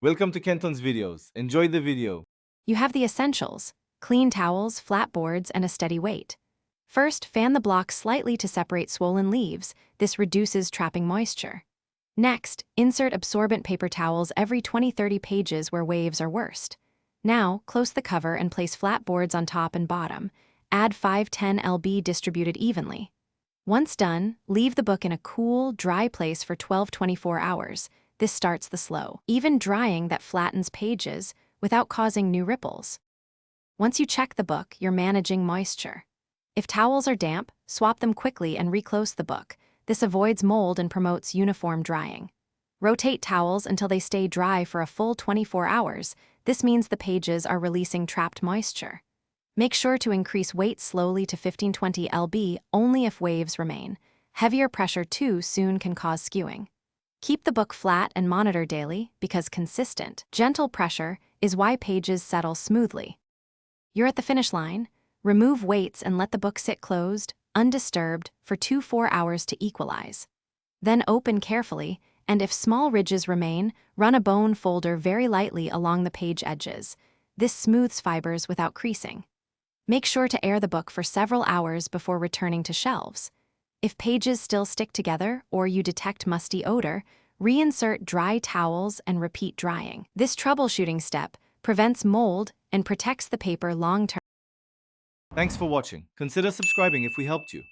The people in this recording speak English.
Welcome to Kenton's videos. Enjoy the video. You have the essentials: clean towels, flat boards, and a steady weight. First, fan the block slightly to separate swollen leaves. This reduces trapping moisture. Next, insert absorbent paper towels every 20-30 pages where waves are worst. Now, close the cover and place flat boards on top and bottom. Add 5-10 lb distributed evenly. Once done, leave the book in a cool, dry place for 12-24 hours. This starts the slow, even drying that flattens pages without causing new ripples. Once you check the book, you're managing moisture. If towels are damp, swap them quickly and reclose the book. This avoids mold and promotes uniform drying. Rotate towels until they stay dry for a full 24 hours. This means the pages are releasing trapped moisture. Make sure to increase weight slowly to 15-20 lb only if waves remain. Heavier pressure too soon can cause skewing. Keep the book flat and monitor daily because consistent, gentle pressure is why pages settle smoothly. You're at the finish line. Remove weights and let the book sit closed, undisturbed, for 2-4 hours to equalize. Then open carefully, and if small ridges remain, run a bone folder very lightly along the page edges. This smooths fibers without creasing. Make sure to air the book for several hours before returning to shelves. If pages still stick together or you detect musty odor, reinsert dry towels and repeat drying. This troubleshooting step prevents mold and protects the paper long-term. Thanks for watching. Consider subscribing if we helped you.